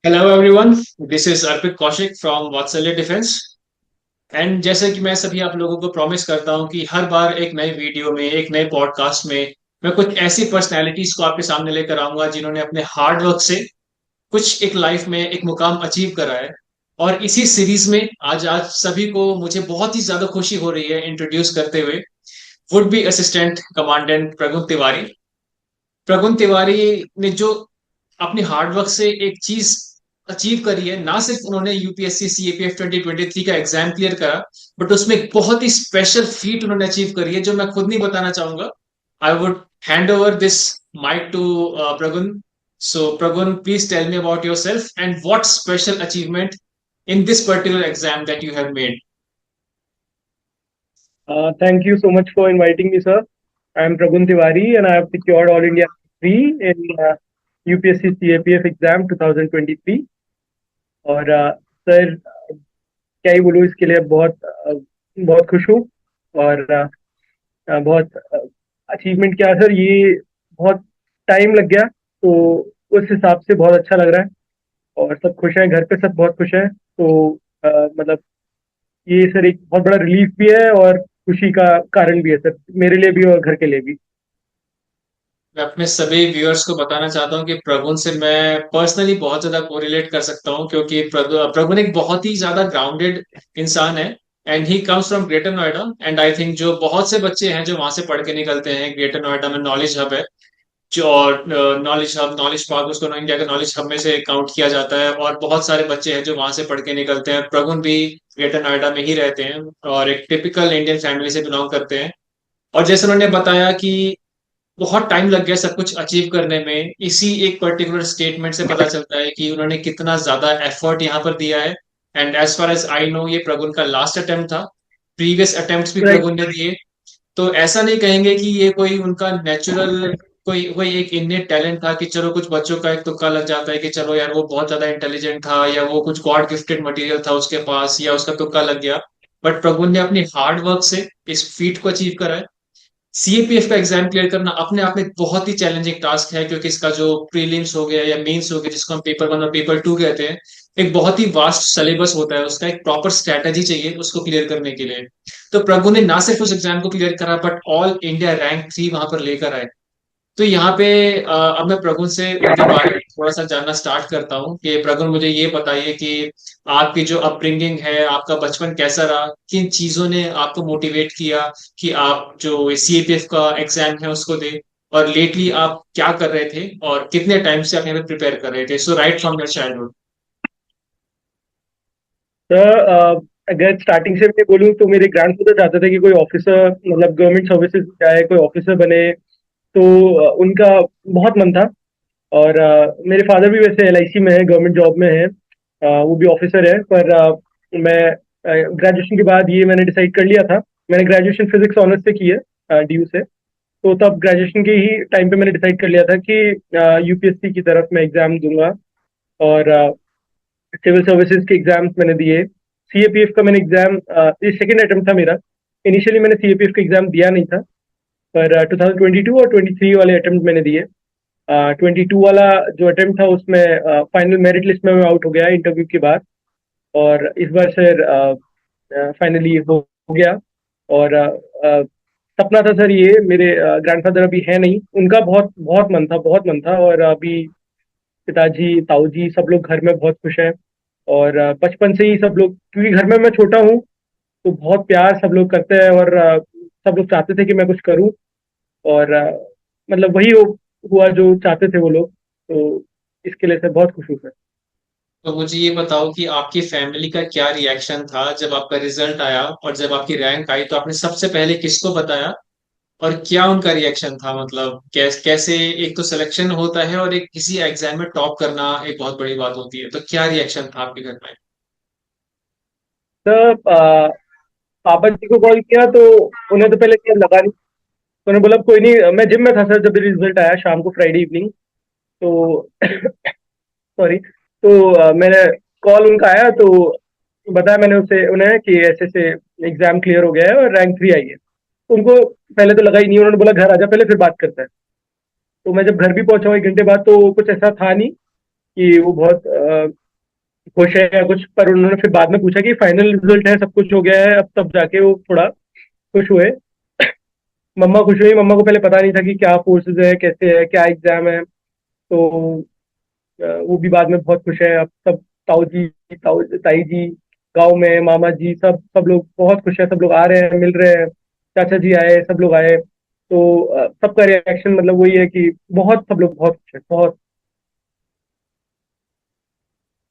Hello everyone, this is Arpit Kaushik from वात्सल्य defence. And जैसे कि मैं सभी आप लोगों को प्रॉमिस करता हूं कि हर बार एक नई वीडियो में, एक नए पॉडकास्ट में मैं कुछ ऐसी पर्सनैलिटीज को आपके सामने लेकर आऊंगा जिन्होंने अपने हार्ड वर्क से कुछ एक लाइफ में एक मुकाम अचीव करा है। और इसी सीरीज में आज आज सभी को मुझे बहुत ही ज्यादा खुशी हो रही है इंट्रोड्यूस करते हुए would be assistant commandant Pragun Tiwari. Pragun Tiwari ने जो अपनी हार्डवर्क से एक चीज अचीव करी है, ना सिर्फ उन्होंने यूपीएससी सीएपीएफ 2023 का एग्जाम क्लियर करा, बट उसमें एक बहुत ही स्पेशल फीट उन्होंने अचीव करी है जो मैं खुद नहीं बताना चाहूंगा। I would hand over this mike to Pragun. So Pragun, please tell me about yourself and what special achievement in this particular exam that you have made. Thank you so much for inviting me, sir. I am Pragun Tiwari and I have secured All India 3 in UPSC CAPF exam 2023. और sir क्या ही बोलूँ इसके लिए बहुत खुश हूँ। और बहुत अचीवमेंट क्या सर, ये बहुत टाइम लग गया तो उस हिसाब से बहुत अच्छा लग रहा है। और सब खुश हैं, घर पे सब बहुत खुश हैं। तो मतलब ये सर एक बहुत बड़ा रिलीफ भी है और खुशी का कारण भी है सर, मेरे लिए भी और घर के लिए भी। मैं अपने सभी व्यूअर्स को बताना चाहता हूँ कि प्रगुन से मैं पर्सनली बहुत ज्यादा कोरिलेट कर सकता हूँ, क्योंकि प्रगुन एक बहुत ही ज्यादा ग्राउंडेड इंसान है। And he comes from greater Noida. And I think जो बहुत से बच्चे हैं जो वहां से पढ़ के निकलते हैं, ग्रेटर नोएडा में नॉलेज हब है जो, और नॉलेज हब, नॉलेज पार्क उसको इंडिया के नॉलेज हब में से काउंट किया जाता है। और बहुत सारे बच्चे हैं जो वहां से पढ़ के निकलते हैं। प्रगुन भी ग्रेटर नोएडा में ही रहते हैं और एक टिपिकल इंडियन फैमिली से बिलोंग करते हैं। और जैसे उन्होंने बताया कि बहुत टाइम लग गया सब कुछ अचीव करने में, इसी एक पर्टिकुलर स्टेटमेंट से पता चलता है कि उन्होंने कितना ज्यादा एफर्ट यहाँ पर दिया है। And as far as I know, ये प्रगुन का लास्ट अटेम्प्ट था। प्रीवियस अटेम्प्ट्स भी राइट। प्रगुन ने दिए। तो ऐसा नहीं कहेंगे कि ये कोई उनका नेचुरल, कोई कोई एक इननेट टैलेंट था कि चलो कुछ बच्चों का एक तुक्का लग जाता है कि चलो यार वो बहुत ज्यादा इंटेलिजेंट था या वो कुछ गॉड गिफ्टेड मटेरियल था उसके पास या उसका तुक्का लग गया। बट प्रगुन ने अपनी हार्ड वर्क से इस फीट को अचीव करा है। सीएपीएफ का एग्जाम क्लियर करना अपने आप में एक बहुत ही चैलेंजिंग टास्क है, क्योंकि इसका जो प्रीलिम्स हो गया या मेंस हो गया, जिसको हम पेपर वन और पेपर टू कहते हैं, एक बहुत ही वास्ट सिलेबस होता है, उसका एक प्रॉपर स्ट्रैटेजी चाहिए उसको क्लियर करने के लिए। तो प्रभु ने ना सिर्फ उस एग्जाम को क्लियर करा, बट ऑल इंडिया रैंक 3 वहां पर लेकर आए। तो यहाँ पे अब मैं प्रगुन से उनके बारे में थोड़ा सा जानना स्टार्ट करता हूँ कि प्रगुन, मुझे ये बताइए कि आपकी जो अपब्रिंगिंग है, आपका बचपन कैसा रहा, किन चीजों ने आपको मोटिवेट किया कि आप जो सीएपीएफ का एग्जाम है उसको दे, और लेटली आप क्या कर रहे थे और कितने टाइम से आप यहाँ पे प्रिपेयर कर रहे थे, so right from your childhood. Sir अगर स्टार्टिंग से मैं बोलूँ तो मेरे ग्रैंडफादर चाहते थे कि कोई ऑफिसर, मतलब गवर्नमेंट सर्विसेज जाए, कोई ऑफिसर बने। तो उनका बहुत मन था। और मेरे फादर भी वैसे एलआईसी में है, गवर्नमेंट जॉब में है। वो भी ऑफिसर है। पर मैं ग्रेजुएशन के बाद ये मैंने डिसाइड कर लिया था। मैंने ग्रेजुएशन फिजिक्स ऑनर्स से की है, डीयू से। तो तब ग्रेजुएशन के ही टाइम पे मैंने डिसाइड कर लिया था कि यूपीएससी की तरफ मैं एग्जाम दूंगा। और सिविल सर्विसेज के एग्जाम्स मैंने दिए। सीएपीएफ का मैंने एग्जाम, ये सेकेंड अटेम्प्ट था मेरा। इनिशियली मैंने सीएपीएफ का एग्जाम दिया नहीं था, पर 2022 और 23 वाले अटेम्प्ट मैंने दिए। 22 वाला जो अटेम्प्ट था उसमें फाइनल मेरिट लिस्ट में मैं आउट हो गया इंटरव्यू के बाद। और इस बार सर फाइनली हो गया। और सपना था सर, ये मेरे ग्रैंडफादर अभी है नहीं, उनका बहुत बहुत मन था, बहुत मन था। और अभी पिताजी, ताऊ जी सब लोग घर में बहुत खुश हैं। और बचपन से ही सब लोग, क्योंकि घर में मैं छोटा हूँ, तो बहुत प्यार सब लोग करते हैं। और सब लोग चाहते थे कि मैं कुछ करूँ। और मतलब वही हुआ जो चाहते थे वो लोग। तो इसके लिए सर बहुत खुश हूँ सर। तो मुझे ये बताओ कि आपकी फैमिली का क्या रिएक्शन था जब आपका रिजल्ट आया और जब आपकी रैंक आई, तो आपने सबसे पहले किसको बताया और क्या उनका रिएक्शन था? मतलब कैसे, एक तो सिलेक्शन होता है और एक किसी एग्जाम में टॉप करना एक बहुत बड़ी बात होती है, तो क्या रिएक्शन था आपके घर में? तो पापा जी को कॉल किया तो उन्हें तो पहले क्या लगा नहीं। तो उन्होंने बोला कोई नहीं, मैं जिम में था सर जब रिजल्ट आया शाम को, फ्राइडे इवनिंग। तो सॉरी। तो मैंने कॉल उनका आया तो बताया मैंने उसे उन्हें कि ऐसे ऐसे एग्जाम क्लियर हो गया है और रैंक 3 आई है। तो उनको पहले तो लगा ही नहीं, उन्होंने बोला घर आ जा पहले फिर बात करते हैं। तो मैं जब घर भी पहुंचा हूँ 1 घंटे बाद, तो कुछ ऐसा था नहीं। कि वो बहुत खुश है या कुछ, पर उन्होंने फिर बाद में पूछा कि फाइनल रिजल्ट है, सब कुछ हो गया है, अब तब जाके वो थोड़ा खुश हुए। मम्मा खुश हुई। मम्मा को पहले पता नहीं था कि क्या कोर्सेज है, कैसे है, क्या एग्जाम है। तो वो भी बाद में बहुत खुश है अब सब। ताऊ जी, ताई जी, गांव में मामा जी, सब सब लोग बहुत खुश है। सब लोग आ रहे हैं, मिल रहे हैं। चाचा जी आए, सब लोग आए। तो सबका रिएक्शन मतलब वही है कि बहुत, सब लोग बहुत खुश है, बहुत।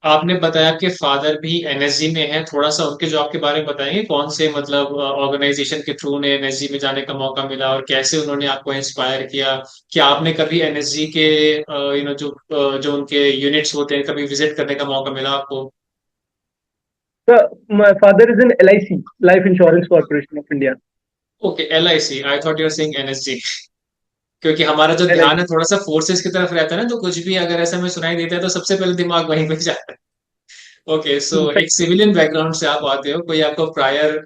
आपने बताया कि फादर भी एनएसजी में है, थोड़ा सा उनके जॉब के बारे में बताएंगे, कौन से मतलब ऑर्गेनाइजेशन के थ्रू उन्हें एनएसजी में जाने का मौका मिला और कैसे उन्होंने आपको इंस्पायर किया? क्या आपने कभी एनएसजी के जो उनके यूनिट्स होते हैं कभी विजिट करने का मौका मिला आपको? तो father is in LIC, life insurance corporation of India. Okay, LIC, I thought you are saying NSG. क्योंकि हमारा जो LIC। ध्यान है थोड़ा सा फोर्सेस की तरफ रहता है ना, तो कुछ भी अगर ऐसा हमें सुनाई देता है तो सबसे पहले दिमाग वहीं पे जाता है। ओके, सो एक सिविलियन बैकग्राउंड से आप आते हो, कोई आपको प्रायर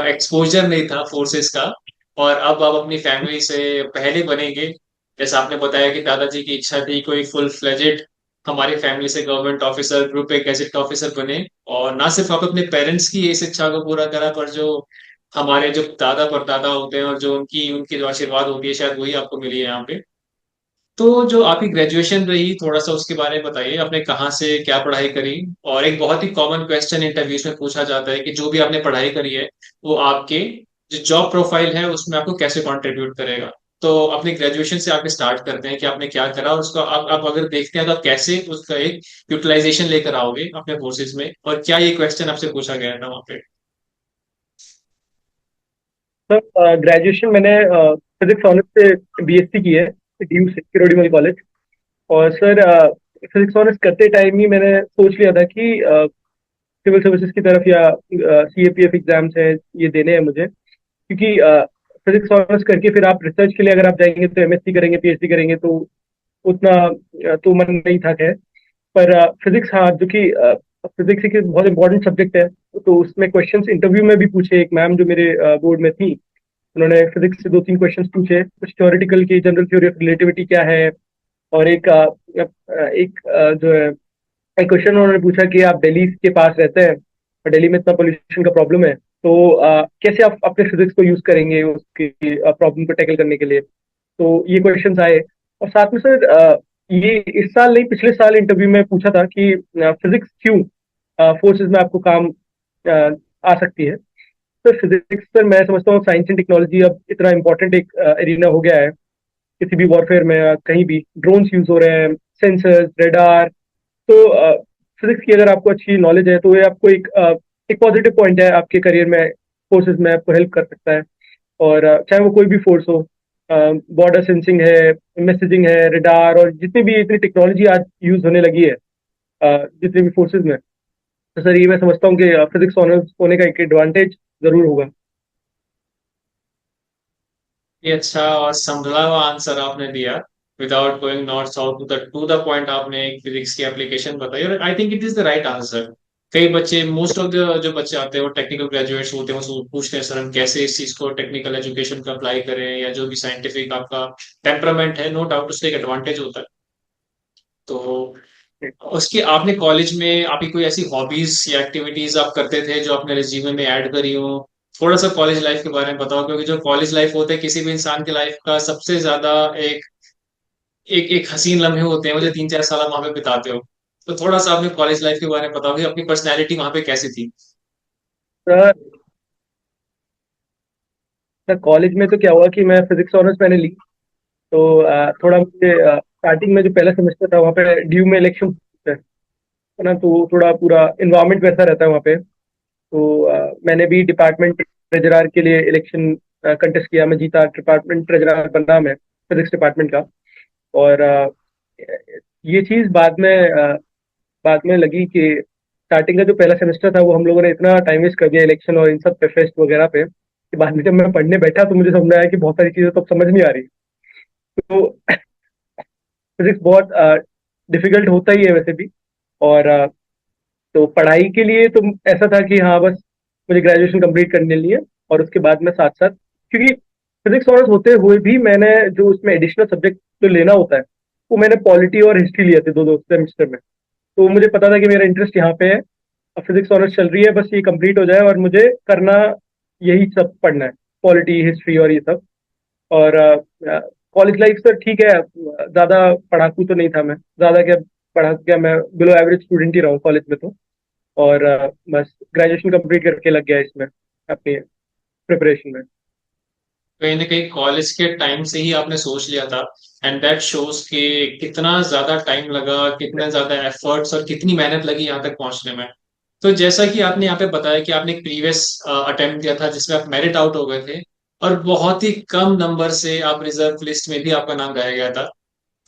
एक्सपोजर नहीं था फोर्सेस का, और अब आप अपनी फैमिली से पहले बनेंगे। जैसा आपने बताया कि दादाजी की इच्छा थी कोई फुल फ्लेजेड हमारी फैमिली से government officer, group A gadget officer बने। और ना सिर्फ आप अपने पेरेंट्स की इस इच्छा को पूरा करा, पर जो हमारे जो दादा परदादा होते हैं और जो उनकी उनकी जो आशीर्वाद होती है शायद वही आपको मिली है यहाँ पे। तो जो आपकी ग्रेजुएशन रही, थोड़ा सा उसके बारे में बताइए, आपने कहाँ से क्या पढ़ाई करी? और एक बहुत ही कॉमन क्वेश्चन इंटरव्यूज में पूछा जाता है कि जो भी आपने पढ़ाई करी है वो आपके जो जॉब प्रोफाइल है उसमें आपको कैसे कंट्रीब्यूट करेगा। तो अपनी ग्रेजुएशन से आके स्टार्ट करते हैं कि आपने क्या करा, और उसका आप अगर देखते हैं तो आप कैसे उसका एक यूटिलाइजेशन लेकर आओगे अपने कोर्सेज में, और क्या ये क्वेश्चन आपसे पूछा गया था वहाँ पे? सर ग्रेजुएशन मैंने फिजिक्स ऑनर्स से BSc की है, DU से, किरोड़ीमल कॉलेज। और सर फिजिक्स ऑनर्स करते टाइम ही मैंने सोच लिया था कि सिविल सर्विसेज की तरफ या CAPF एग्जाम्स है, ये देने हैं मुझे। क्योंकि फिजिक्स ऑनर्स करके फिर आप रिसर्च के लिए अगर आप जाएंगे तो MSc करेंगे, PhD करेंगे, तो उतना तो मन नहीं था, खैर। पर फिजिक्स, हाँ, जो कि फिजिक्स एक बहुत इंपॉर्टेंट सब्जेक्ट है। तो उसमें क्वेश्चंस इंटरव्यू में भी पूछे। एक मैम जो मेरे बोर्ड में थी, उन्होंने फिजिक्स से दो तीन क्वेश्चंस पूछे, कुछ थ्योरेटिकल की, जनरल थ्योरी ऑफ रिलेटिविटी क्या है। और जो है, एक क्वेश्चन उन्होंने पूछा कि आप दिल्ली के पास रहते हैं और दिल्ली में इतना पोल्यूशन का प्रॉब्लम है, तो कैसे आप अपने फिजिक्स को यूज करेंगे उसकी प्रॉब्लम को टैकल करने के लिए। तो ये क्वेश्चंस आए। और साथ में सर ये इस साल नहीं, पिछले साल इंटरव्यू में पूछा था कि फिजिक्स क्यों फोर्सेस में आपको काम अ, आ सकती है। तो फिजिक्स सर, मैं समझता हूँ साइंस एंड टेक्नोलॉजी अब इतना इंपॉर्टेंट एक एरिना हो गया है। किसी भी वॉरफेयर में कहीं भी ड्रोन्स यूज हो रहे हैं, सेंसर्स, रेडार। तो फिजिक्स की अगर आपको अच्छी नॉलेज है तो ये आपको एक पॉजिटिव पॉइंट है आपके करियर में, फोर्सेस में आपको हेल्प कर सकता है। और चाहे वो कोई भी फोर्स हो, बॉर्डर सेंसिंग है, मैसेजिंग है, रडार, और जितनी भी इतनी टेक्नोलॉजी आज यूज होने लगी है जितने भी फोर्सेज में। तो सर ये मैं समझता हूँ कि फिजिक्स ऑनर्स होने का एक एडवांटेज जरूर होगा। ये अच्छा और संभला हुआ आंसर आपने दिया, without going north south, to the point आपने एक फिजिक्स की एप्लीकेशन बताई, और I think it is the right answer. कई बच्चे, मोस्ट ऑफ द जो बच्चे आते हैं वो टेक्निकल ग्रेजुएट्स होते हैं, वो पूछते हैं सर हम कैसे इस चीज को टेक्निकल एजुकेशन को अप्लाई करें, या जो भी साइंटिफिक आपका टेम्परामेंट है, नो डाउट उसका एक एडवांटेज होता है। तो उसकी आपने कॉलेज में आपकी कोई ऐसी हॉबीज या एक्टिविटीज आप करते थे जो आपने रिज्यूमे में ऐड करी हो? थोड़ा सा कॉलेज लाइफ के बारे में बताओ, क्योंकि जो कॉलेज लाइफ होता है किसी भी इंसान की लाइफ का सबसे ज्यादा एक एक एक हसीन लम्हे होते हैं, वो जो 3-4 साल आप वहां पे बिताते हो। तो थोड़ा सा अपने कॉलेज लाइफ के बारे में बताओ कि अपनी पर्सनैलिटी वहां पे कैसी थी? सर सर कॉलेज में तो क्या हुआ कि मैं फिजिक्स ऑनर्स मैंने ली। तो थोड़ा मुझे स्टार्टिंग में जो पहला सेमेस्टर था वहाँ पे ड्यू में इलेक्शन है ना, तो थोड़ा पूरा इन्वायरमेंट वैसा रहता है वहाँ पे। तो मैंने भी डिपार्टमेंट ट्रेजरार के लिए इलेक्शन कंटेस्ट किया, मैं जीता, डिपार्टमेंट ट्रेजरार बना मैं फिजिक्स डिपार्टमेंट का। और ये चीज़ बाद में लगी कि स्टार्टिंग का जो पहला सेमेस्टर था वो हम लोगों ने इतना टाइम वेस्ट कर दिया इलेक्शन और इन सब पे, फेस्ट वगैरह पे, कि बाद में जब मैं पढ़ने बैठा तो मुझे समझ में आया कि बहुत सारी चीज़ें तो अब समझ नहीं आ रही। तो फिजिक्स बहुत डिफिकल्ट होता ही है वैसे भी। और तो पढ़ाई के लिए तो ऐसा था कि हाँ, बस मुझे ग्रेजुएशन कंप्लीट करने लिए, और उसके बाद में साथ साथ, क्योंकि फिजिक्स ऑनर्स होते हुए भी मैंने जो उसमें एडिशनल सब्जेक्ट जो लेना होता है, वो मैंने पॉलिटी और हिस्ट्री लिए थे दो दो सेमेस्टर में। तो मुझे पता था कि मेरा इंटरेस्ट यहाँ पे है। अब फिजिक्स ऑनर्स चल रही है, बस ये कंप्लीट हो जाए और मुझे करना यही सब पढ़ना है, पॉलिटी हिस्ट्री और ये सब। और कॉलेज लाइफ सर ठीक है, ज्यादा पढ़ाकू तो नहीं था मैं, ज्यादा क्या पढ़ा क्या, मैं बिलो एवरेज स्टूडेंट ही रहा हूँ कॉलेज में तो। और बस ग्रेजुएशन कंप्लीट करके लग गया इसमें, अपनी प्रिपरेशन में। कहीं ना कहीं कॉलेज के टाइम से ही आपने सोच लिया था, एंड दैट शोज कि कितना ज्यादा टाइम लगा, कितना ज्यादा एफर्ट्स और कितनी मेहनत लगी यहाँ तक पहुंचने में। तो जैसा कि आपने यहाँ पे बताया कि आपने एक प्रीवियस अटेम्प्ट दिया था जिसमें आप मेरिट आउट हो गए थे, और बहुत ही कम नंबर से आप रिजर्व लिस्ट में भी आपका नाम गाया गया था।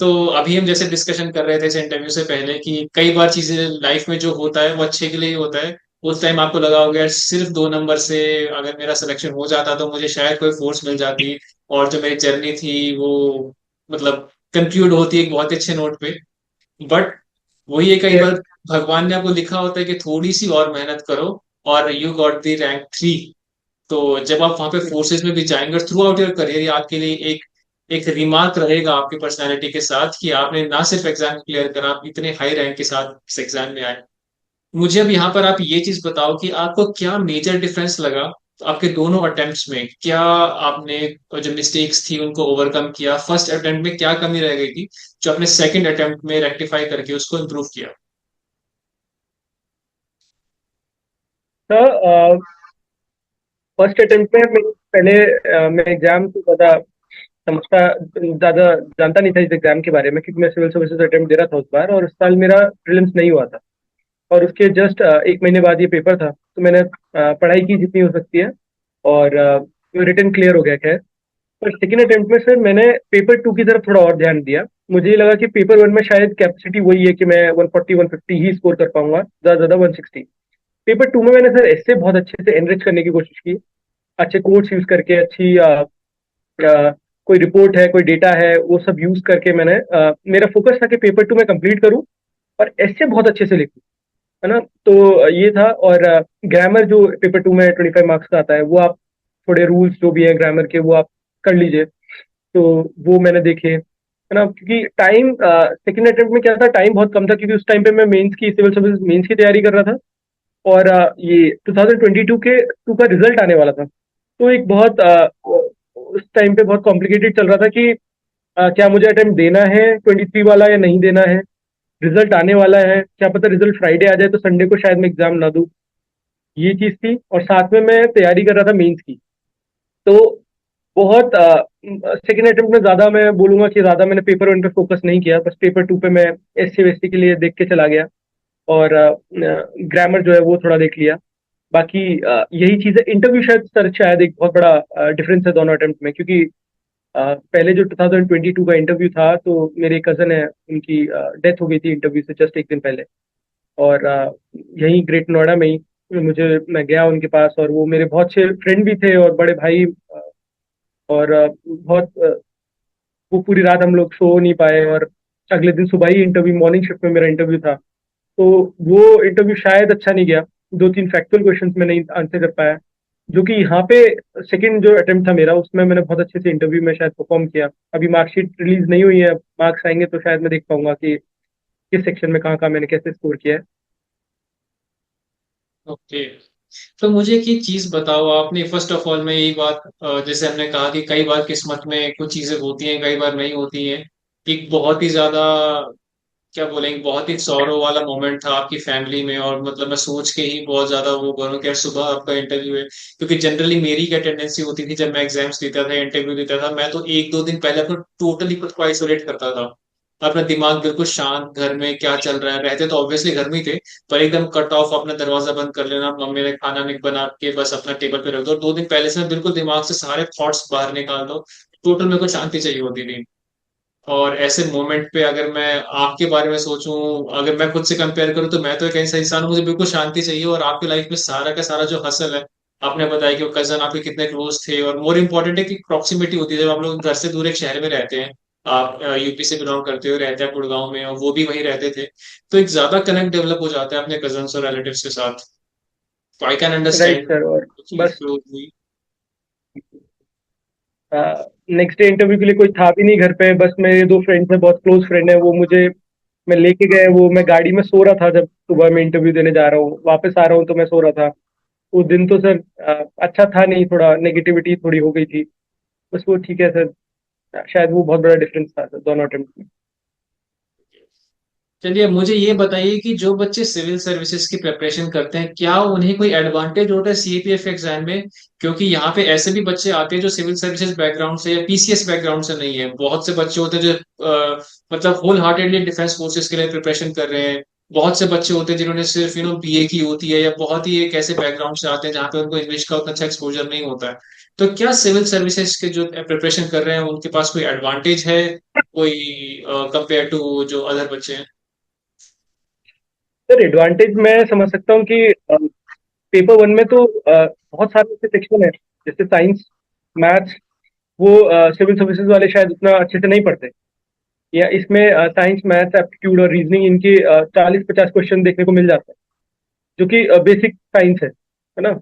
तो अभी हम जैसे डिस्कशन कर रहे थे इस इंटरव्यू से पहले कि कई बार चीजें लाइफ में जो होता है वो अच्छे के लिए ही होता है। उस टाइम आपको लगा होगा यार सिर्फ 2 नंबर से अगर मेरा सिलेक्शन हो जाता तो मुझे शायद कोई फोर्स मिल जाती, और जो मेरी जर्नी थी वो मतलब कंक्लूड होती एक बहुत ही अच्छे नोट पे। बट वही है, कई बार भगवान ने आपको लिखा होता है कि थोड़ी सी और मेहनत करो और यू गॉट द रैंक 3। तो जब आप वहां पे फोर्सेस में भी जाएंगे और थ्रू आउट योर करियर, ये आपके लिए एक एक रिमार्क रहेगा आपकी पर्सनैलिटी के साथ कि आपने ना सिर्फ एग्जाम क्लियर करा, आप इतने हाई रैंक के साथ इस एग्जाम में आए। मुझे अब यहाँ पर आप ये चीज बताओ कि आपको क्या मेजर डिफरेंस लगा आपके दोनों अटेम्प्ट्स में। क्या आपने जो मिस्टेक्स थी उनको ओवरकम किया? फर्स्ट अटेम्प्ट में क्या कमी रह गई थी जो आपने सेकंड अटेम्प्ट में रेक्टिफाई करके उसको इम्प्रूव किया? सर फर्स्ट अटेम्प्ट में पहले मैं एग्जाम को ज्यादा समझता, ज्यादा जानता नहीं था इस एग्जाम के बारे में, क्योंकि मैं सिविल सर्विसेज अटेम्प्ट दे रहा था उस बार, और उस साल मेरा प्रीलिम्स नहीं हुआ था। और उसके जस्ट 1 महीने बाद ये पेपर था, तो मैंने पढ़ाई की जितनी हो सकती है, और रिटर्न क्लियर हो गया खैर। पर सेकेंड अटेम्प्ट में सर मैंने पेपर टू की तरफ थोड़ा और ध्यान दिया। मुझे ये लगा कि पेपर वन में शायद कैपेसिटी वही है कि मैं 140 150 ही स्कोर कर पाऊंगा, ज्यादा ज्यादा 160। पेपर टू में मैंने सर ऐसे बहुत अच्छे से एनरिच करने की कोशिश की, अच्छे कोड्स यूज करके, अच्छी कोई रिपोर्ट है, कोई डेटा है, वो सब यूज करके मैंने मेरा फोकस था कि पेपर टू में कंप्लीट करूं और ऐसे बहुत अच्छे से लिखूं, है ना। तो ये था। और ग्रामर जो पेपर टू में 25 मार्क्स का आता है, वो आप थोड़े रूल्स जो भी है ग्रामर के वो आप कर लीजिए। तो वो मैंने देखे, है ना, क्योंकि टाइम सेकंड अटेम्प्ट में क्या था, टाइम बहुत कम था, क्योंकि उस टाइम पे मैं मेंस की, सिविल सर्विस मेंस की तैयारी कर रहा था। और ये 2022 के टू का रिजल्ट आने वाला था। तो एक बहुत उस टाइम पे बहुत कॉम्प्लिकेटेड चल रहा था कि क्या मुझे अटेम्प्ट देना है 23 वाला या नहीं देना है। रिजल्ट आने वाला है, क्या पता रिजल्ट फ्राइडे आ जाए तो संडे को शायद मैं एग्जाम ना दूं। ये चीज थी, और साथ में मैं तैयारी कर रहा था मेंस की। तो बहुत सेकेंड अटेम्प्ट में ज्यादा मैं बोलूंगा कि ज्यादा मैंने पेपर वन पे फोकस नहीं किया, बस पेपर टू पे मैं एससी वेससी के लिए देख के चला गया। और ग्रामर जो है वो थोड़ा देख लिया। बाकी यही चीज है। इंटरव्यू शायद एक बहुत बड़ा डिफरेंस है दोनों अटेम्प्ट में, क्योंकि पहले जो 2022 का इंटरव्यू था, तो मेरे कजन है, उनकी डेथ हो गई थी इंटरव्यू से जस्ट एक दिन पहले। और यहीं ग्रेट नोएडा में ही मैं गया उनके पास, और वो मेरे बहुत अच्छे फ्रेंड भी थे और बड़े भाई। और वो पूरी रात हम लोग सो नहीं पाए, और अगले दिन सुबह ही इंटरव्यू, मॉर्निंग शिफ्ट में मेरा इंटरव्यू था। तो वो इंटरव्यू शायद अच्छा नहीं गया, दो तीन फैक्चुअल क्वेश्चंस में नहीं आंसर कर पाया। जो कि यहाँ पे सेकंड जो अटेम्प्ट था मेरा, उसमें मैंने बहुत अच्छे से इंटरव्यू में शायद परफॉर्म किया। अभी मार्कशीट रिलीज नहीं हुई है, मार्क्स आएंगे तो शायद मैं देख पाऊंगा कि किस सेक्शन में कहाँ कहाँ मैंने कैसे स्कोर किया है। ओके। तो मुझे एक ही चीज बताओ, आपने फर्स्ट ऑफ ऑल में यही बात जैसे हमने कहा कि कई बार किस्मत में कुछ चीजें होती हैं, कई बार नहीं होती हैं। एक बहुत ही ज्यादा क्या बोलेंगे, बहुत ही सौरों वाला मोमेंट था आपकी फैमिली में, और मतलब मैं सोच के ही बहुत ज्यादा वो करूँ कि यार सुबह आपका इंटरव्यू है। क्योंकि जनरली मेरी क्या टेंडेंसी होती थी जब मैं एग्जाम्स देता था, इंटरव्यू देता था, मैं तो 1 2 दिन पहले अपना टोटली खुद को आइसोलेट करता था। अपना दिमाग बिल्कुल शांत, घर में क्या चल रहा है, रहते तो ऑब्वियसली घर में ही थे, पर एकदम कट ऑफ, अपना दरवाजा बंद कर लेना, मम्मी ने खाना नहीं बना के बस अपना टेबल पे रख दो, 2 दिन पहले से मैं बिल्कुल दिमाग से सारे थॉट्स बाहर निकाल दो। टोटल मेरे को शांति चाहिए होती थी। और ऐसे मोमेंट पे अगर मैं आपके बारे में सोचूं, अगर मैं खुद से कंपेयर करूं, तो मैं तो एक ऐसा इंसान हूं, मुझे बिल्कुल शांति चाहिए। और आपकी लाइफ में सारा का सारा जो हसल है, आपने बताया कि वो कजन आपके कितने क्लोज थे, और मोर इम्पोर्टेंट है कि प्रॉक्सिमिटी होती है। जब आप लोग घर से दूर एक शहर में रहते हैं, आप यूपी से बिलोंग करते हो, रहते हैं गुड़गांव में, और वो भी वहीं रहते थे, तो एक ज्यादा कनेक्ट डेवलप हो जाता है अपने कजन्स और रिलेटिव्स के साथ। तो I can write understand sir. और चीज बस क्लोज हुई। नेक्स्ट डे इंटरव्यू के लिए कोई था भी नहीं घर पे, बस मेरे दो फ्रेंड्स हैं, बहुत क्लोज फ्रेंड है, वो मुझे मैं लेके गए, वो मैं गाड़ी में सो रहा था जब सुबह मैं इंटरव्यू देने जा रहा हूँ, वापस आ रहा हूँ तो मैं सो रहा था। वो दिन तो सर अच्छा था नहीं, थोड़ा नेगेटिविटी थोड़ी हो गई थी। बस वो ठीक है सर, शायद वो बहुत बड़ा डिफरेंस था सर दोनों अटेम्प्ट में। चलिए मुझे ये बताइए कि जो बच्चे सिविल सर्विसेज की प्रिपरेशन करते हैं क्या उन्हें कोई एडवांटेज होता है सीएपीएफ एग्जाम में? क्योंकि यहाँ पे ऐसे भी बच्चे आते हैं जो सिविल सर्विसेज बैकग्राउंड से या पीसीएस बैकग्राउंड से नहीं है। बहुत से बच्चे होते हैं जो मतलब होल हार्टेडली डिफेंस फोर्सेस के लिए प्रिपरेशन कर रहे हैं। बहुत से बच्चे होते हैं जिन्होंने सिर्फ बीए की होती है, या बहुत ही एक ऐसे बैकग्राउंड से आते हैं जहाँ पे उनको इंग्लिश का उतना अच्छा एक्सपोजर नहीं होता है। तो क्या सिविल सर्विसेज के जो प्रिपरेशन कर रहे हैं उनके पास कोई एडवांटेज है, कोई कंपेयर टू जो अदर बच्चे हैं? सर एडवांटेज मैं समझ सकता हूँ कि पेपर वन में तो बहुत सारे ऐसे सेक्शन है, जैसे साइंस, मैथ्स, वो सिविल सर्विसेज वाले शायद उतना अच्छे से नहीं पढ़ते। या इसमें साइंस, मैथ्स, एप्टीट्यूड और रीजनिंग, इनके 40-50 क्वेश्चन देखने को मिल जाता है, जो कि बेसिक साइंस है ना,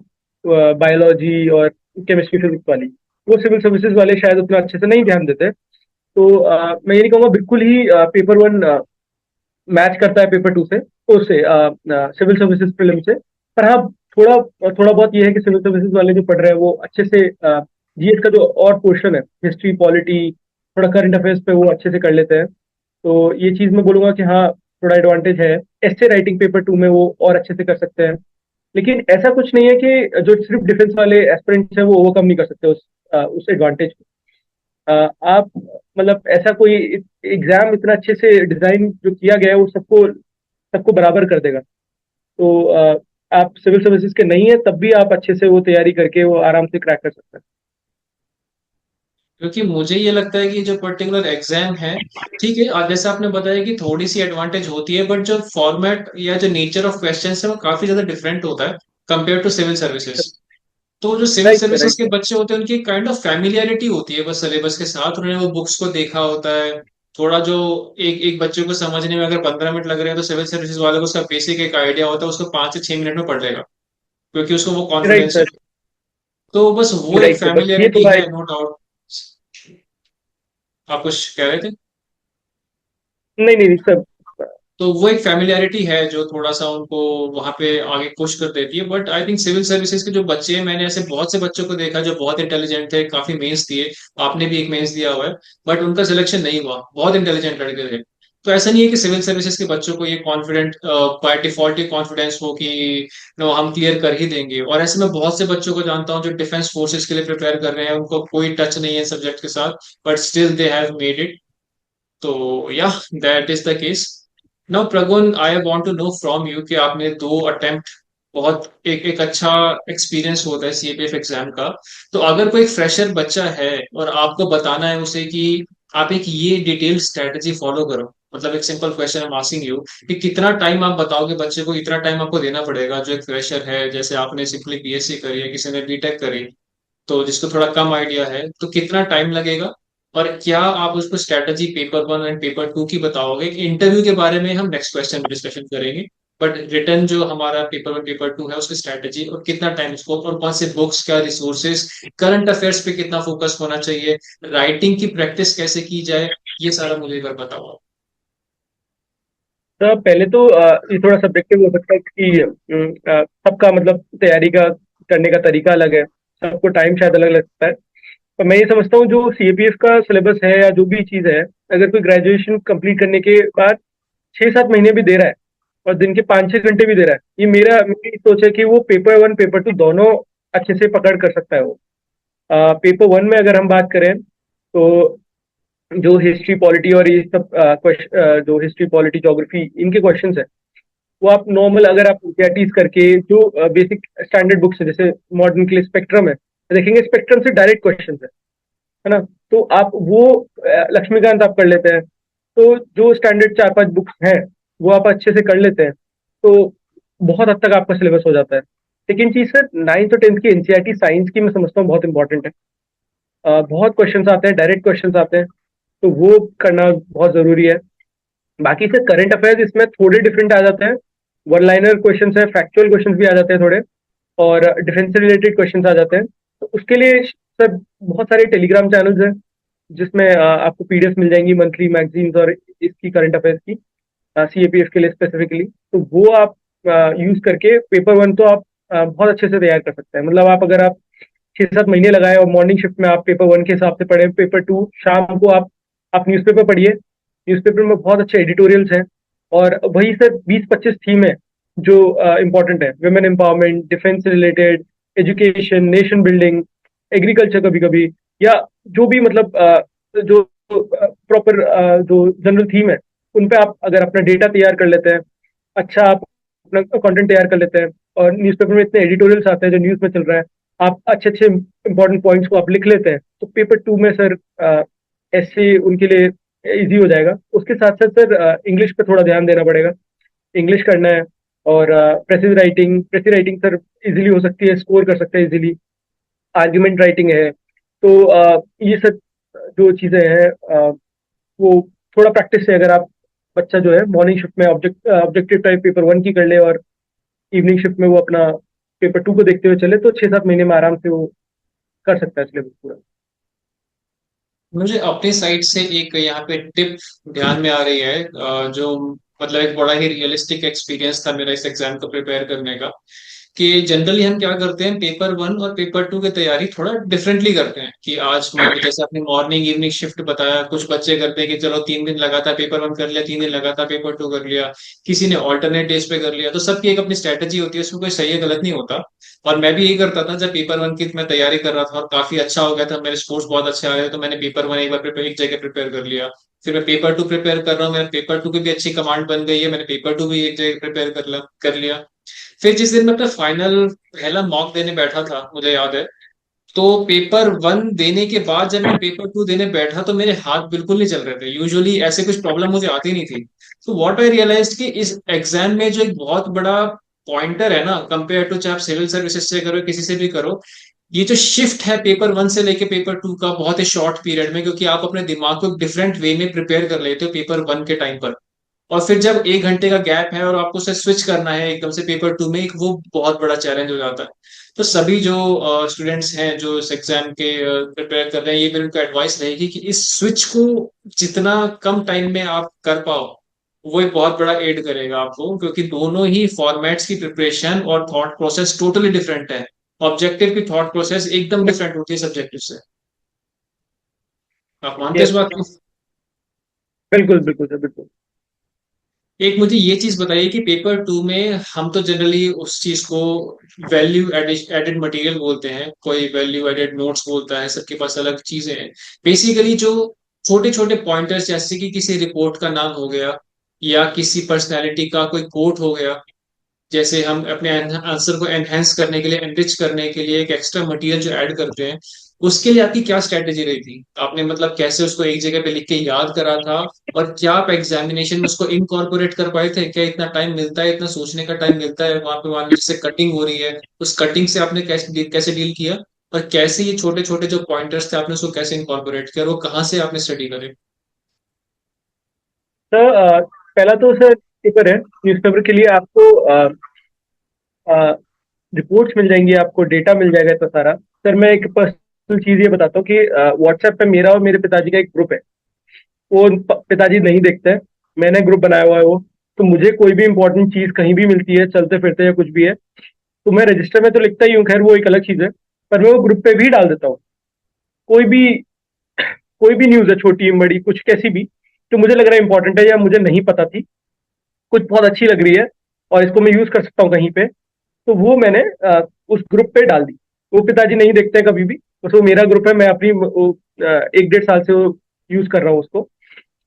बायोलॉजी और केमिस्ट्री, फिजिक्स वाली। वो सिविल सर्विसेज वाले शायद उतना अच्छे से नहीं ध्यान देते। तो मैं ये नहीं कहूँगा बिल्कुल ही पेपर वन मैच करता है पेपर टू से, उससे सिविल सर्विसेज प्रीलिम से। पर हाँ, थोड़ा थोड़ा बहुत ये है कि सिविल सर्विसेज वाले जो पढ़ रहे हैं वो अच्छे से जीएस का जो और पोर्शन है, हिस्ट्री, पॉलिटी, थोड़ा करंट अफेयर्स पे वो अच्छे से कर लेते हैं। तो ये चीज मैं बोलूंगा कि हाँ, थोड़ा एडवांटेज है। एस्से राइटिंग पेपर टू में वो और अच्छे से कर सकते हैं। लेकिन ऐसा कुछ नहीं है कि जो सिर्फ डिफेंस वाले एस्पिरेंट्स हैं वो ओवरकम नहीं कर सकते उस एडवांटेज को। आप मतलब ऐसा कोई एग्जाम इतना अच्छे से डिजाइन जो किया गया है वो सबको सबको बराबर कर देगा। तो आप सिविल सर्विसेज के नहीं है तब भी आप अच्छे से वो तैयारी करके वो आराम से क्रैक कर सकते हैं। क्योंकि मुझे ये लगता है कि जो पर्टिकुलर एग्जाम है, ठीक है, और जैसे आपने बताया कि थोड़ी सी एडवांटेज होती है, बट जो फॉर्मेट या जो नेचर ऑफ क्वेश्चंस है वो काफी ज्यादा डिफरेंट होता है कंपेयर टू सिविल सर्विसेज। तो जो civil right sir, services right के सर। बच्चे होते हैं उनकी काइंड ऑफ फैमिलियरिटी होती है बस सिलेबस के साथ, उन्होंने वो बुक्स को देखा होता है। थोड़ा जो एक एक बच्चे को समझने में अगर 15 मिनट लग रहे हैं तो सिविल सर्विसेज वाले को उसका बेसिक एक आइडिया होता है, उसको 5 से 6 मिनट में पढ़ लेगा, क्योंकि उसको वो राइट कॉन्फिडेंस है। सर। तो बस वो एक राइट सर, बस ये फैमिलियरिटी थोड़ा है, एक। No doubt. आप कुछ कह रहे थे? नहीं नहीं नहीं सर। तो वो एक फैमिलियरिटी है जो थोड़ा सा उनको वहां पे आगे पुश कर देती है। But I think civil services के जो बच्चे हैं, मैंने ऐसे बहुत से बच्चों को देखा जो बहुत इंटेलिजेंट थे, काफी मेंस दिए, आपने भी एक मेंस दिया हुआ है, बट उनका सिलेक्शन नहीं हुआ। बहुत इंटेलिजेंट लड़के थे। तो ऐसा नहीं है कि सिविल सर्विसेज के बच्चों को ये confident by default he confidence हो कि नो हम क्लियर कर ही देंगे। और ऐसे मैं बहुत से बच्चों को जानता हूँ जो डिफेंस फोर्सेज के लिए प्रिपेयर कर रहे हैं, उनको कोई टच नहीं है सब्जेक्ट के साथ, but still they have made it. तो या that is the case. Now Pragun, I want to know from you कि आपने 2 अटेम्प्ट, बहुत एक एक अच्छा एक्सपीरियंस होता है सीएपीएफ एग्जाम का। तो अगर कोई फ्रेशर बच्चा है और आपको बताना है उसे कि आप एक ये डिटेल स्ट्रेटजी फॉलो करो, मतलब एक simple question I am asking you कि कितना टाइम आप बताओगे बच्चे को, इतना टाइम आपको देना पड़ेगा जो एक फ्रेशर है, जैसे आपने सिंपली बीएससी करी है, किसी ने बीटेक करी, तो जिसको थोड़ा कम आइडिया है, तो कितना टाइम लगेगा? और क्या आप उसको strategy paper one and paper two की बताओगे? इंटरव्यू के बारे में हम नेक्स्ट क्वेश्चन में डिस्कशन करेंगे, बट रिटर्न जो हमारा पेपर वन पेपर टू है उसकी स्ट्रेटजी और कितना टाइम स्कोप और कौन से बुक्स, क्या रिसोर्सेज, करंट अफेयर्स पे कितना फोकस होना चाहिए, राइटिंग की प्रैक्टिस कैसे की जाए, ये सारा मुझे एक बार बताओ। तो पहले तो ये थोड़ा सब्जेक्टिव हो सकता है कि सबका मतलब तैयारी का करने का तरीका अलग है, सबको टाइम शायद अलग लगता है। पर मैं ये समझता हूँ जो सीएपीएफ का सिलेबस है या जो भी चीज़ है, अगर कोई ग्रेजुएशन कंप्लीट करने के बाद 6-7 महीने भी दे रहा है और दिन के 5-6 घंटे भी दे रहा है, ये मेरी सोच है कि वो पेपर वन पेपर टू दोनों अच्छे से पकड़ कर सकता है वो। पेपर वन में अगर हम बात करें तो जो हिस्ट्री, पॉलिटी और ये सब जो हिस्ट्री, पॉलिटी, ज्योग्राफी, इनके क्वेश्चंस है, वो आप नॉर्मल अगर आप एनसीईआरटीज करके जो बेसिक स्टैंडर्ड बुक्स है, जैसे मॉडर्न के लिए स्पेक्ट्रम है, देखेंगे स्पेक्ट्रम से डायरेक्ट क्वेश्चन है ना। तो आप वो लक्ष्मीकांत आप कर लेते हैं, तो जो स्टैंडर्ड 4-5 बुक्स हैं वो आप अच्छे से कर लेते हैं, तो बहुत हद तक आपका सिलेबस हो जाता है। लेकिन चीज सर, 9th और 10th की एनसीईआरटी साइंस की मैं समझता हूँ बहुत इंपॉर्टेंट है। बहुत क्वेश्चंस आते हैं, डायरेक्ट क्वेश्चंस आते हैं, तो वो करना बहुत जरूरी है। बाकी से करंट अफेयर्स इसमें थोड़े डिफरेंट आ जाते हैं, वन लाइनर क्वेश्चंस है, फैक्चुअल क्वेश्चंस भी आ जाते हैं थोड़े, और डिफेंस से रिलेटेड क्वेश्चंस आ जाते हैं। तो उसके लिए सर बहुत सारे टेलीग्राम चैनल्स हैं जिसमें आपको पीडीएफ मिल जाएंगी मंथली मैगजीन्स और इसकी करंट अफेयर्स की, सीएपीएफ के लिए स्पेसिफिकली। तो वो आप यूज करके पेपर वन तो आप बहुत अच्छे से तैयार कर सकते हैं। मतलब आप अगर आप 6-7 महीने लगाए और मॉर्निंग शिफ्ट में आप पेपर वन के हिसाब से पढ़े, पेपर टू शाम को आप न्यूज़पेपर पढ़िए। न्यूज़पेपर में बहुत अच्छे एडिटोरियल्स हैं और वही से 20-25 थीम है जो इम्पोर्टेंट है। वुमेन एम्पावरमेंट, डिफेंस से related, education, nation building, agriculture कभी कभी, या जो भी मतलब जो प्रॉपर जो जनरल थीम है उन पे आप अगर अपना डेटा तैयार कर लेते हैं, अच्छा आप अपना कंटेंट तैयार कर लेते हैं, और न्यूज़पेपर में इतने एडिटोरियल्स आते हैं जो न्यूज़ में चल रहा है, आप अच्छे अच्छे इंपॉर्टेंट पॉइंट्स को आप लिख लेते हैं, तो पेपर टू में सर ऐसे उनके लिए इजी हो जाएगा। उसके साथ साथ सर इंग्लिश पे थोड़ा ध्यान देना पड़ेगा। इंग्लिश करना है, और प्रेसिज राइटिंग सर इजीली हो सकती है, स्कोर कर सकते हैं इजीली। आर्ग्यूमेंट राइटिंग है। तो ये सब जो चीज़ें हैं वो थोड़ा प्रैक्टिस से अगर आप बच्चा जो है मॉर्निंग शिफ्ट में ऑब्जेक्टिव टाइप पेपर वन की कर ले, और इवनिंग शिफ्ट में वो अपना पेपर टू को देखते हुए चले, तो 6-7 महीने में आराम से वो कर सकता है सिलेबस पूरा। मुझे अपनी साइड से एक यहाँ पे टिप ध्यान में आ रही है, जो मतलब एक बड़ा ही रियलिस्टिक एक्सपीरियंस था मेरा इस एग्जाम को प्रिपेयर करने का। कि जनरली हम क्या करते हैं, पेपर वन और पेपर टू की तैयारी थोड़ा डिफरेंटली करते हैं। कि आज मान लो जैसे आपने मॉर्निंग इवनिंग शिफ्ट बताया, कुछ बच्चे करते हैं कि चलो 3 दिन लगातार पेपर वन कर लिया, 3 दिन लगातार पेपर टू कर लिया, किसी ने ऑल्टरनेट डेज पे कर लिया। तो सबकी एक अपनी स्ट्रेटेजी होती है, उसमें कोई सही है गलत नहीं होता। और मैं भी यही करता था जब पेपर वन की मैं तैयारी कर रहा था और काफी अच्छा हो गया था, मेरे स्कोर्स बहुत अच्छे आ रहे थे, तो मैंने पेपर वन एक बार प्रिपेयर एक जगह प्रिपेयर कर लिया। फिर मैं पेपर टू प्रिपेयर कर रहा हूँ, मेरा पेपर टू की भी अच्छी कमांड बन गई है, मैंने पेपर टू भी एक जगह प्रिपेयर कर लिया। फिर जिस दिन मैं अपना फाइनल पहला मॉक देने बैठा था, मुझे याद है, तो पेपर वन देने के बाद जब मैं पेपर टू देने बैठा तो मेरे हाथ बिल्कुल नहीं चल रहे थे। यूजुअली ऐसे कुछ प्रॉब्लम मुझे आती नहीं थी। तो व्हाट आई रियलाइज कि इस एग्जाम में जो एक बहुत बड़ा पॉइंटर है ना, कंपेयर टू चाहे आप सिविल सर्विसेज से करो किसी से भी करो, ये जो शिफ्ट है पेपर वन से लेके पेपर टू का बहुत ही शॉर्ट पीरियड में, क्योंकि आप अपने दिमाग को डिफरेंट वे में प्रिपेयर कर लेते हो पेपर वन के टाइम पर। और फिर जब 1 घंटे का गैप है और आपको उसे स्विच करना है एकदम से पेपर टू में, एक वो बहुत बड़ा चैलेंज हो जाता है। तो सभी जो स्टूडेंट्स हैं जो इस एग्जाम के प्रिपेयर कर रहे हैं, ये मेरी उनको एडवाइस रहेगी कि इस स्विच को जितना कम टाइम में आप कर पाओ, वो एक बहुत बड़ा एड करेगा आपको, क्योंकि दोनों ही फॉर्मेट्स की प्रिपरेशन और थॉट प्रोसेस टोटली डिफरेंट है। ऑब्जेक्टिव की थॉट प्रोसेस एकदम डिफरेंट होती है सब्जेक्टिव से। आप मानते हैं इस यस, बात को? बिल्कुल बिल्कुल सर, बिल्कुल। एक मुझे ये चीज बताइए कि पेपर टू में हम तो जनरली उस चीज को वैल्यू एडेड मटेरियल बोलते हैं, कोई वैल्यू एडेड नोट्स बोलता है, सबके पास अलग चीजें हैं। बेसिकली जो छोटे छोटे पॉइंटर्स, जैसे कि किसी रिपोर्ट का नाम हो गया या किसी पर्सनैलिटी का कोई कोट हो गया, जैसे हम अपने आंसर को एनहेंस करने के लिए, एनरिच करने के लिए एक एक्स्ट्रा मटेरियल जो ऐड करते हैं, उसके लिए आपकी क्या स्ट्रेटेजी रही थी? आपने मतलब कैसे उसको एक जगह पे लिख के याद करा था? और क्या आप एग्जामिनेशन में उसको इनकॉर्पोरेट कर पाए थे? क्या इतना टाइम मिलता है, इतना सोचने का टाइम मिलता है वहां पे, मान लो जिससे कटिंग हो रही है, उस कटिंग से आपने कैसे डील किया? और कैसे ये छोटे छोटे जो पॉइंटर्स थे आपने उसको कैसे इनकॉर्पोरेट किया, और वो कहाँ से आपने स्टडी करे? सर पहला तो सर पेपर है, न्यूज़पेपर के लिए आपको रिपोर्ट्स मिल जाएंगी, आपको डेटा मिल जाएगा इतना सारा। सर मैं एक पर्सनल चीज ये बताता हूँ कि व्हाट्सएप पे मेरा और मेरे पिताजी का एक ग्रुप है। वो पिताजी नहीं देखते हैं, मैंने ग्रुप बनाया हुआ है वो। तो मुझे कोई भी इंपॉर्टेंट चीज कहीं भी मिलती है चलते फिरते या कुछ भी है, तो मैं रजिस्टर में तो लिखता ही हूँ, खैर वो एक अलग चीज है, पर मैं वो ग्रुप पे भी डाल देता हूँ। कोई भी कोई भी न्यूज है, छोटी बड़ी कुछ कैसी भी, तो मुझे लग रहा है इंपॉर्टेंट है या मुझे नहीं पता थी, कुछ बहुत अच्छी लग रही है और इसको मैं यूज कर सकता हूँ कहीं पे, तो वो मैंने उस ग्रुप पे डाल दी। वो पिताजी नहीं देखते हैं कभी भी, बस वो मेरा ग्रुप है, मैं अपनी 1-1.5 साल से वो यूज कर रहा हूँ उसको।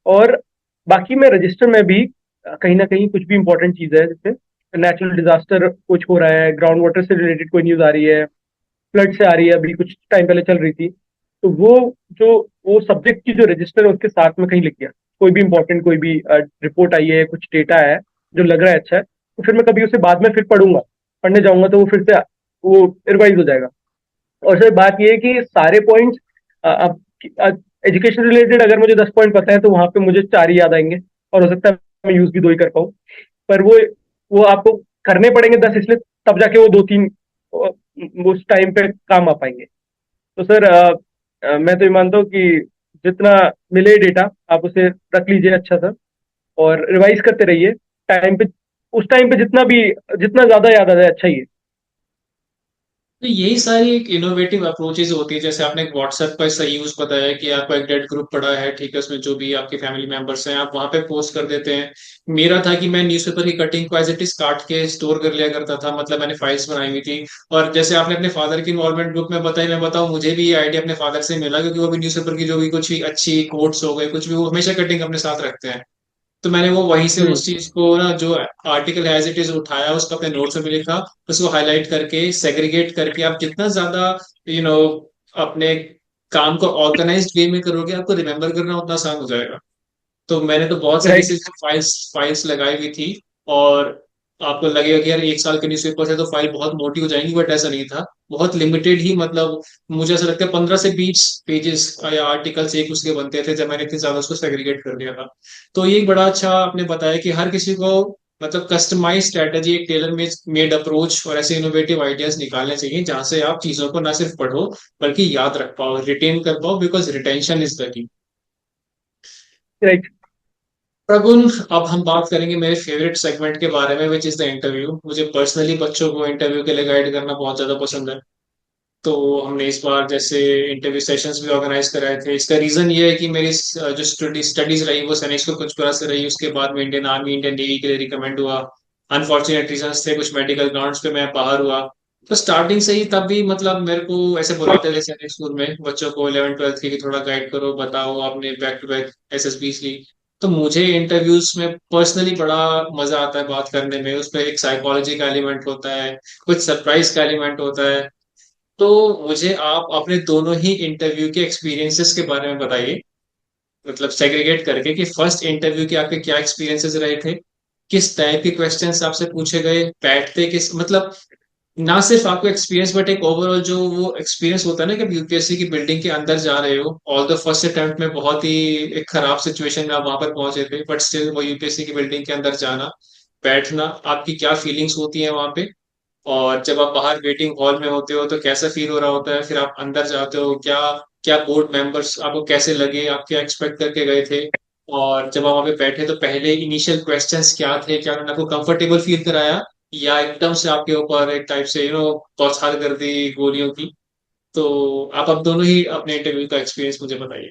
और बाकी मैं रजिस्टर में भी कहीं ना कहीं कुछ भी इंपॉर्टेंट चीज है, जैसे नेचुरल डिजास्टर कुछ हो रहा है, ग्राउंड वाटर से रिलेटेड कोई न्यूज आ रही है, फ्लड से आ रही है, अभी कुछ टाइम पहले चल रही थी, तो जो वो सब्जेक्ट की जो रजिस्टर है उसके साथ में कहीं लिख दिया। कोई भी इंपॉर्टेंट कोई भी रिपोर्ट आई है, कुछ डेटा है जो लग रहा है अच्छा है, तो फिर मैं कभी उसे बाद में फिर पढ़ूंगा, पढ़ने जाऊंगा तो वो फिर से वो रिवाइज हो जाएगा। और सर बात ये है कि सारे पॉइंट्स, अब एजुकेशन रिलेटेड अगर मुझे 10 पॉइंट पता है तो वहां पे मुझे 4 ही याद आएंगे, और हो सकता है मैं यूज भी 2 ही कर पाऊँ। पर वो आपको करने पड़ेंगे 10, इसलिए तब जाके वो 2-3 उस टाइम पे काम आ पाएंगे। तो सर मैं तो ये मानता हूँ कि जितना मिले डेटा आप उसे रख लीजिए अच्छा सा, और रिवाइज करते रहिए टाइम पे, उस टाइम पे जितना ज्यादा याद आ जाए अच्छा ही है। तो यही सारी एक इनोवेटिव अप्रोचेज होती है। जैसे आपने एक व्हाट्सएप का सही यूज बताया कि आपका एक डेड ग्रुप पड़ा है, ठीक है, उसमें जो भी आपके फैमिली मेंबर्स हैं आप वहां पे पोस्ट कर देते हैं। मेरा था कि मैं न्यूज़पेपर की कटिंग को एज इट इज काट के स्टोर कर लिया करता था, मतलब मैंने फाइल्स बनाई हुई थी। और जैसे आपने अपने फादर की इन्वॉल्वमेंट ग्रुप में बताई, मैं बताऊं मुझे भी ये आइडिया अपने फादर से मिला, क्योंकि वो भी न्यूज़पेपर की जो भी कुछ भी अच्छी कोट्स हो गए कुछ भी, वो हमेशा कटिंग अपने साथ रखते हैं। तो मैंने वो वहीं से हम्म। उस चीज को ना, जो आर्टिकल एज इट इज उठाया, उसको अपने नोट्स में भी लिखा, उसको हाईलाइट करके सेग्रीगेट करके, आप जितना ज्यादा यू नो अपने काम को ऑर्गेनाइज्ड वे में करोगे, आपको रिमेम्बर करना उतना आसान हो जाएगा। तो मैंने तो बहुत सारी राइट। ऐसी फाइल्स फाइल्स लगाई हुई थी। और आपको लगेगा कि यार एक साल के न्यूज़पेपर है तो फाइल बहुत मोटी हो जाएंगी, बट ऐसा नहीं था। बहुत लिमिटेड ही, मतलब मुझे ऐसा लगता है 15 से 20 पेजेस या आर्टिकल्स एक उसके बनते थे, जब मैंने इतनी ज्यादा उसको सेग्रीगेट कर दिया था। तो ये एक बड़ा अच्छा आपने बताया कि हर किसी को मतलब कस्टमाइज स्ट्रेटजी, एक टेलर मेड अप्रोच और ऐसे इनोवेटिव आइडियाज निकालने चाहिए, जहां से आप चीजों को ना सिर्फ पढ़ो बल्कि याद रख पाओ, रिटेन कर पाओ, because retention is the key. Right. Pragun, अब हम बात करेंगे मेरे फेवरेट सेगमेंट के बारे में, विच इज द इंटरव्यू। मुझे पर्सनली बच्चों को इंटरव्यू के लिए गाइड करना बहुत ज्यादा पसंद है। तो हमने इस बार जैसे इंटरव्यू सेशंस भी ऑर्गेनाइज कराए थे। इसका रीजन ये है कि मेरी जो स्टडीज रही वो सैनिक स्कूल पंचकुला से रही, उसके बाद में इंडियन आर्मी इंडियन नेवी के लिए रिकमेंड हुआ। अनफॉर्चुनेट रीजंस थे, कुछ मेडिकल ग्राउंड्स पे मैं बाहर हुआ। तो स्टार्टिंग से ही तब भी मतलब मेरे को ऐसे बुलाते थे सैनिक स्कूल में बच्चों को 11th 12th की, कि थोड़ा गाइड करो, बताओ आपने बैक टू बैक एसएसबीज ली। तो मुझे इंटरव्यूज में पर्सनली बड़ा मजा आता है बात करने में। उसमें एक साइकोलॉजी का एलिमेंट होता है, कुछ सरप्राइज का एलिमेंट होता है। तो मुझे आप अपने दोनों ही इंटरव्यू के एक्सपीरियंसेस के बारे में बताइए, मतलब सेग्रीगेट करके कि फर्स्ट इंटरव्यू के आपके क्या एक्सपीरियंसेस रहे थे, किस टाइप के क्वेश्चंस आपसे पूछे गए, बैठते किस, मतलब ना सिर्फ आपको एक्सपीरियंस बट एक ओवरऑल जो वो एक्सपीरियंस होता है ना, कि यूपीएससी की बिल्डिंग के अंदर जा रहे हो, ऑल द फर्स्ट अटेम्प्ट में बहुत ही एक खराब सिचुएशन में आप वहां पर पहुंचे थे, बट स्टिल वो यूपीएससी की बिल्डिंग के अंदर जाना, बैठना, आपकी क्या फीलिंग्स होती हैं वहां पे। और जब आप बाहर वेटिंग हॉल में होते हो तो कैसा फील हो रहा होता है, फिर आप अंदर जाते हो, क्या क्या बोर्ड मेंबर्स आपको कैसे लगे, आप क्या एक्सपेक्ट करके गए थे। और जब आप वहां पे बैठे तो पहले इनिशियल क्वेश्चंस क्या थे, क्या उन्होंने आपको कंफर्टेबल फील कराया, या एकदम से आपके ऊपर एक टाइप से बौछार कर दी गोलियों की। तो आप अब दोनों ही अपने इंटरव्यू का एक्सपीरियंस मुझे बताइए।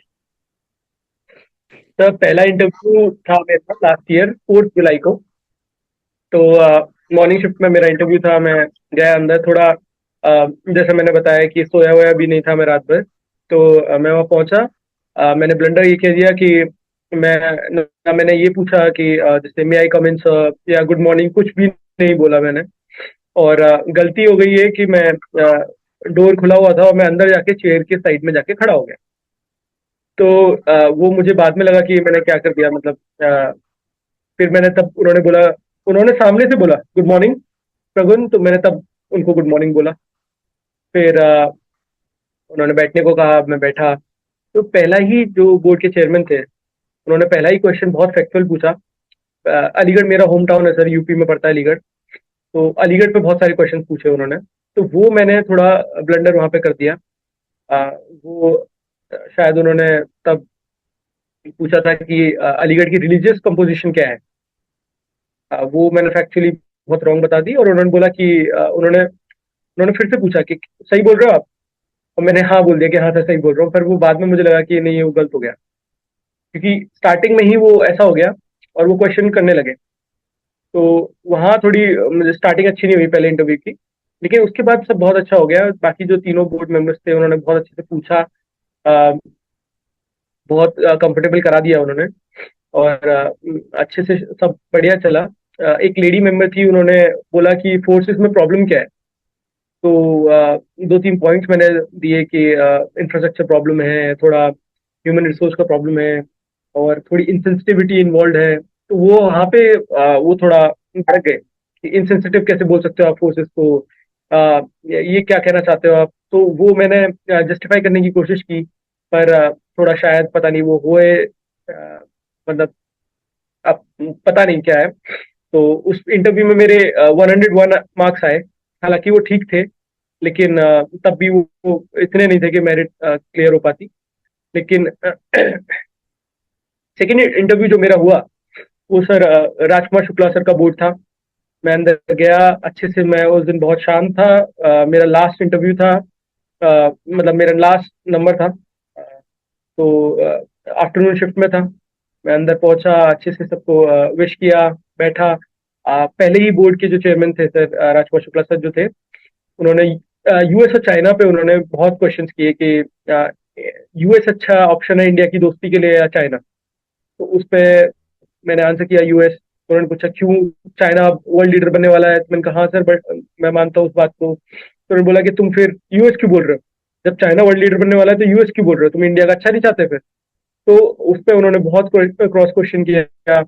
सर पहला इंटरव्यू था मेरा लास्ट ईयर 4 जुलाई को। तो मॉर्निंग शिफ्ट में मेरा इंटरव्यू था। मैं गया अंदर थोड़ा, जैसे मैंने बताया कि सोया हुआ भी नहीं था मैं रात भर। तो मैं वहाँ पहुंचा। मैंने ब्लंडर ये कह दिया कि मैं ना मैंने ये पूछा कि जैसे मे आई कम इन सर या गुड मॉर्निंग, कुछ भी नहीं बोला मैंने। और गलती हो गई है कि मैं डोर खुला हुआ था और मैं अंदर जाके चेयर के साइड में जाके खड़ा हो गया। तो वो मुझे बाद में लगा कि मैंने क्या कर दिया, मतलब फिर मैंने तब उन्होंने सामने से बोला गुड मॉर्निंग प्रगुन, तो मैंने तब उनको गुड मॉर्निंग बोला। फिर उन्होंने बैठने को कहा, मैं बैठा। तो पहला ही जो बोर्ड के चेयरमैन थे, उन्होंने पहला ही क्वेश्चन बहुत फैक्चुअल पूछा। अलीगढ़ मेरा होम टाउन है सर, यूपी में पड़ता है अलीगढ़। तो अलीगढ़ पे बहुत सारे क्वेश्चन पूछे उन्होंने। तो वो मैंने थोड़ा ब्लंडर वहां पे कर दिया। वो शायद उन्होंने तब पूछा था कि अलीगढ़ की रिलीजियस कंपोजिशन क्या है। वो मैंने फैक्चुअली बहुत रॉन्ग बता दी, और उन्होंने बोला कि उन्होंने फिर से पूछा कि सही बोल रहे हो आप। और मैंने हाँ बोल दिया कि हाँ सर सही बोल रहा हूँ। पर वो बाद में मुझे लगा कि नहीं, ये वो गलत हो गया, क्योंकि स्टार्टिंग में ही वो ऐसा हो गया और वो क्वेश्चन करने लगे। तो वहाँ थोड़ी मुझे स्टार्टिंग अच्छी नहीं हुई पहले इंटरव्यू की। लेकिन उसके बाद सब बहुत अच्छा हो गया। बाकी जो तीनों बोर्ड मेंबर्स थे उन्होंने बहुत अच्छे से पूछा। अ, बहुत कंफर्टेबल करा दिया उन्होंने। और अच्छे से सब बढ़िया चला। एक लेडी मेंबर थी, उन्होंने बोला कि फोर्सेस में प्रॉब्लम क्या है। तो 2-3 पॉइंट्स मैंने दिए कि इंफ्रास्ट्रक्चर प्रॉब्लम है, थोड़ा ह्यूमन रिसोर्स का प्रॉब्लम है, और थोड़ी इंसेंसिटिविटी इन्वॉल्व है। तो वो वहाँ पे वो थोड़ा भड़क गए कि इनसेंसिटिव कैसे बोल सकते हो आप फोर्सेस को। ये क्या कहना चाहते हो आप। तो वो मैंने जस्टिफाई करने की कोशिश की। पर थोड़ा शायद पता नहीं वो हुए, मतलब अब पता नहीं क्या है। तो उस इंटरव्यू में मेरे 101 मार्क्स आए। हालांकि वो ठीक थे, लेकिन तब भी वो इतने नहीं थे कि मेरिट क्लियर हो पाती। लेकिन सेकेंड इंटरव्यू जो मेरा हुआ वो सर राजकुमार शुक्ला सर का बोर्ड था। मैं अंदर गया अच्छे से। मैं उस दिन बहुत शांत था। मेरा लास्ट इंटरव्यू था। मतलब मेरा लास्ट नंबर था। तो आफ्टरनून शिफ्ट में था। मैं अंदर पहुंचा, अच्छे से सबको विश किया, बैठा। पहले ही बोर्ड के जो चेयरमैन थे सर राजकुमार शुक्ला सर जो थे, उन्होंने यूएस और चाइना पे उन्होंने बहुत क्वेश्चंस किए कि यूएस अच्छा ऑप्शन है इंडिया की दोस्ती के लिए या चाइना। तो उस पे मैंने आंसर किया यूएस। उन्होंने पूछा क्यों, चाइना वर्ल्ड लीडर बनने वाला है। तो मैंने कहा हाँ सर, बट मैं मानता हूँ उस बात को। तो उन्होंने बोला कि तुम फिर यूएस क्यों बोल रहे हो, जब चाइना वर्ल्ड लीडर बनने वाला है तो यूएस क्यों बोल रहे हो, तुम इंडिया का अच्छा नहीं चाहते फिर। तो उस पर उन्होंने बहुत क्रॉस क्वेश्चन किया।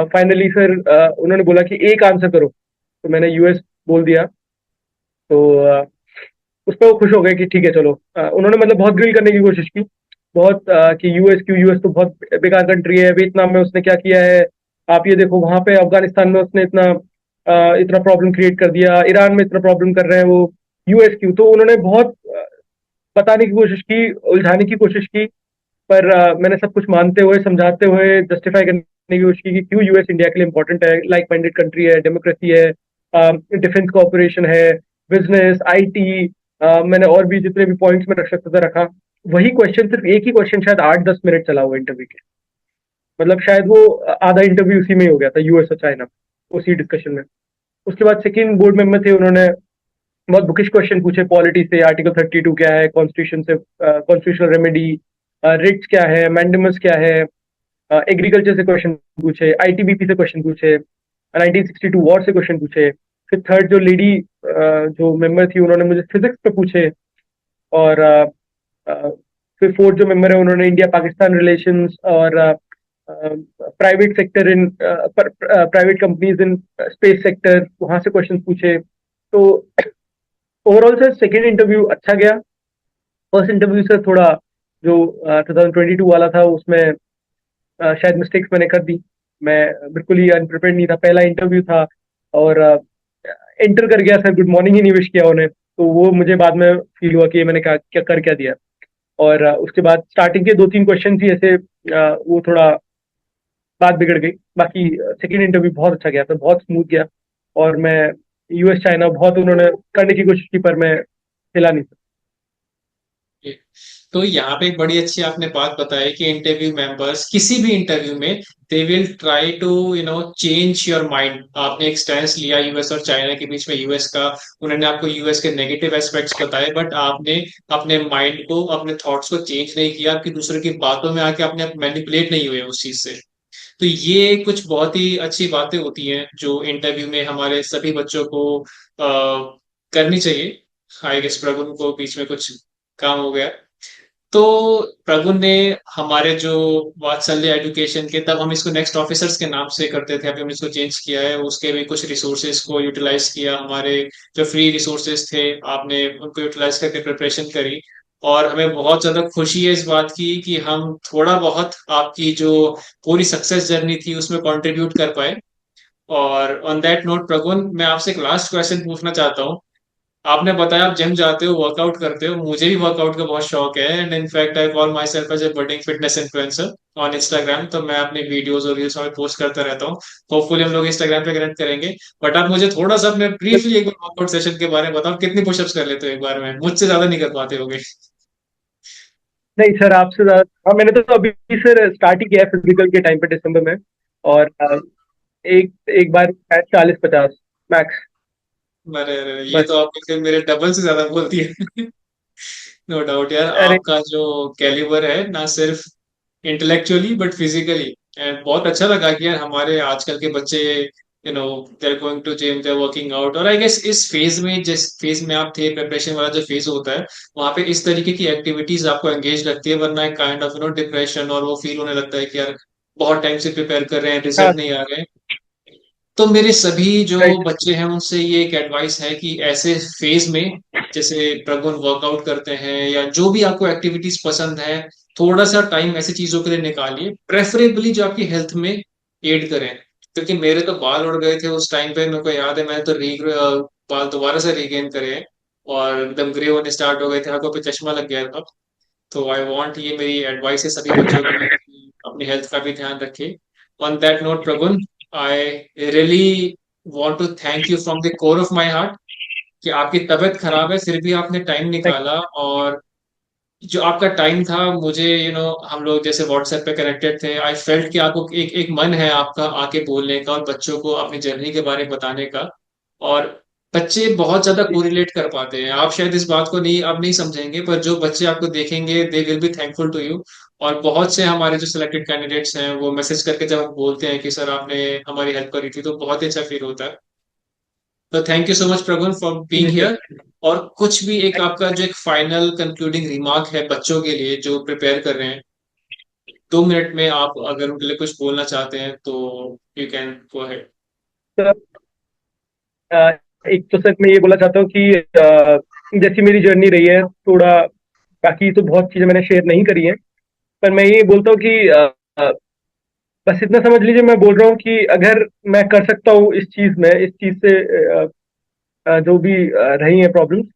फाइनली फिर उन्होंने बोला कि एक आंसर करो। तो मैंने यूएस बोल दिया। तो उस पर वो खुश हो गए कि ठीक है चलो। उन्होंने मतलब बहुत ग्रिल करने की कोशिश की, बहुत कि यूएस क्यों, यूएस तो बहुत बेकार कंट्री है, वियतनाम में उसने क्या किया है, आप ये देखो वहां पे अफगानिस्तान में उसने इतना प्रॉब्लम क्रिएट कर दिया, ईरान में इतना प्रॉब्लम कर रहे हैं वो, यूएस क्यों। तो उन्होंने बहुत बताने की कोशिश की, उलझाने की कोशिश की। पर मैंने सब कुछ मानते हुए, समझाते हुए, जस्टिफाई करने की कोशिश की कि क्यों यूएस इंडिया के लिए इंपॉर्टेंट है, लाइक माइंडेड कंट्री है, डेमोक्रेसी है, डिफेंस कॉपरेशन है, बिजनेस, आईटी। मैंने और भी जितने भी पॉइंट्स में रख सकता था रखा। वही क्वेश्चन, सिर्फ एक ही क्वेश्चन शायद 8-10 मिनट चला हुआ इंटरव्यू के। मतलब शायद वो आधा इंटरव्यू उसी में ही हो गया था, यूएस और चाइना, उसी डिस्कशन में। उसके बाद सेकंड बोर्ड मेंबर थे, उन्होंने बहुत बुकिश क्वेश्चन पूछे पॉलिटी से। आर्टिकल 32 क्या है कॉन्स्टिट्यूशन से, कॉन्स्टिट्यूशनल रेमेडी, रिट्स क्या है, मैंडेमस क्या है, एग्रीकल्चर से क्वेश्चन पूछे, आईटीबीपी से क्वेश्चन पूछे, 1962 वॉर से क्वेश्चन पूछे। फिर थर्ड जो लेडी जो मेंबर थी, उन्होंने मुझे फिजिक्स पे पूछे। और फिर फोर्थ जो मेंबर है, उन्होंने इंडिया पाकिस्तान रिलेशंस और private sector in private companies in space sector, वहां से क्वेश्चन पूछे। तो ओवरऑल सर सेकेंड इंटरव्यू अच्छा गया। फर्स्ट इंटरव्यू से थोड़ा जो 2022 वाला था उसमें शायद मिस्टेक्स मैंने कर दी। मैं बिल्कुल ही अनप्रिपेयर्ड नहीं था, पहला इंटरव्यू था। और एंटर कर गया सर, गुड मॉर्निंग ही नहीं विश किया उन्हें। तो वो मुझे बाद में फील हुआ कि ये मैंने क्या दिया। और उसके बाद स्टार्टिंग के 2-3 क्वेश्चन ही ऐसे वो थोड़ा बात बिगड़ गई। बाकी सेकेंड इंटरव्यू बहुत अच्छा गया था, बहुत स्मूथ गया। और मैं यूएस चाइना बहुत उन्होंने करने की कोशिश की, पर मैं हिला नहीं सकता। तो यहाँ पे एक बड़ी अच्छी आपने बात बताई कि इंटरव्यू मेंबर्स किसी भी इंटरव्यू में they will try to change your mind. आपने एक स्टैंस लिया यूएस और चाइना के बीच में, यूएस का, उन्होंने आपको यूएस के नेगेटिव एस्पेक्ट्स बताए, बट आपने अपने माइंड को, अपने थॉट्स को चेंज नहीं किया, आपकी दूसरे की बातों में आके अपने मैनिपुलेट नहीं हुए उस चीज से। तो ये कुछ बहुत ही अच्छी बातें होती हैं जो इंटरव्यू में हमारे सभी बच्चों को करनी चाहिए। आई गेस प्रगुन को बीच में कुछ काम हो गया। तो प्रगुन ने हमारे जो वात्सल्य एजुकेशन के, तब हम इसको नेक्स्ट ऑफिसर्स के नाम से करते थे, अभी हमने इसको चेंज किया है, उसके भी कुछ रिसोर्सेज को यूटिलाइज किया। हमारे जो फ्री रिसोर्सेज थे आपने उनको यूटिलाइज करके प्रिपरेशन करी। और हमें बहुत ज्यादा खुशी है इस बात की कि हम थोड़ा बहुत आपकी जो पूरी सक्सेस जर्नी थी उसमें कंट्रीब्यूट कर पाए। और ऑन दैट नोट प्रगुन, मैं आपसे एक लास्ट क्वेश्चन पूछना चाहता हूँ। आपने बताया आप जिम जाते हो, वर्कआउट करते हो, मुझे भी वर्कआउट का बहुत शौक है, and in fact I call myself as a budding fitness influencer on Instagram. तो मैं अपनी वीडियोस और रील्स में पोस्ट करता रहता हूँ। होपफुली हम लोग इंस्टाग्राम पे कनेक्ट करेंगे। बट आप मुझे थोड़ा सा अपने ब्रीफली एक बार वर्कआउट सेशन के बारे में बताओ, कितनी पुशअप्स कर लेते हो एक बार में? मुझसे ज्यादा नहीं कर पाते होगे। नहीं सर, आपसे ज्यादा। हाँ, मैंने तो अभी सर स्टार्ट ही किया है फिजिकल के टाइम पे, दिसंबर में। और एक एक बार 40-50 मैक्स। अरे अरे, ये बस। तो आपने फिर मेरे डबल से ज्यादा बोल दिया। नो डाउट यार, अरे आपका जो कैलिबर है ना, सिर्फ इंटेलेक्चुअली बट फिजिकली। एंड बहुत अच्छा लगा कि यार हमारे आजकल के बच्चे, they are going to gym, they are working out. और आई गेस इस फेज में, जिस फेज में आप थे, प्रिपरेशन वाला जो फेज होता है, वहां पे इस तरीके की एक्टिविटीज आपको एंगेज रखती है, वरना एक काइंड ऑफ डिप्रेशन और वो फील होने लगता है कि यार बहुत टाइम से प्रिपेयर कर रहे हैं, हाँ। रिजल्ट नहीं आ रहे। तो मेरे सभी जो राइट। बच्चे हैं उनसे ये एक एडवाइस है कि ऐसे फेज में, जैसे प्रगुन वर्कआउट करते हैं या जो भी आपको एक्टिविटीज पसंद है, थोड़ा सा टाइम ऐसी चीजों के लिए निकालिए, प्रेफरेबली जो आपकी हेल्थ में एड करें। क्योंकि मेरे तो बाल उड़ गए थे उस टाइम पे, मेरे को याद है, मैंने तो बाल दोबारा से रिगेन करे हैं। और एकदम ग्रे होने स्टार्ट हो गए थे, आंखों पे चश्मा लग गया था। तो आई वांट, ये मेरी एडवाइस है सभी बच्चों के लिए कि अपनी हेल्थ का भी ध्यान रखें। On that note Pragun, I really want to thank you from the core of my heart कि आपकी तबीयत खराब है फिर भी आपने टाइम निकाला, और जो आपका टाइम था मुझे हम लोग जैसे व्हाट्सएप पे कनेक्टेड थे, आई फेल्ट कि आपको एक एक मन है आपका आके बोलने का और बच्चों को अपनी जर्नी के बारे में बताने का। और बच्चे बहुत ज्यादा कोरिलेट कर पाते हैं, आप शायद इस बात को नहीं अब नहीं समझेंगे, पर जो बच्चे आपको देखेंगे they will be thankful to you. और बहुत से हमारे जो सिलेक्टेड कैंडिडेट्स हैं वो मैसेज करके जब हम बोलते हैं कि सर आपने हमारी हेल्प करी थी, तो बहुत ही अच्छा फील होता है। तो thank you so much Pragun for being ji sir. Here. और कुछ भी एक आपका जो एक फाइनल कंक्लूडिंग रिमार्क है बच्चों के लिए जो प्रिपेयर कर रहे हैं, 2 मिनट में आप अगर उनके लिए कुछ बोलना चाहते हैं तो you can go ahead. Sir, एक तो सर मैं ये बोलना चाहता हूँ कि जैसी मेरी जर्नी रही है थोड़ा, बाकी तो बहुत चीजें मैंने शेयर नहीं करी है, पर मैं ये बोलता हूँ कि अ, बस इतना समझ लीजिए, मैं बोल रहा हूँ कि अगर मैं कर सकता हूँ इस चीज से जो भी रही है प्रॉब्लम्स,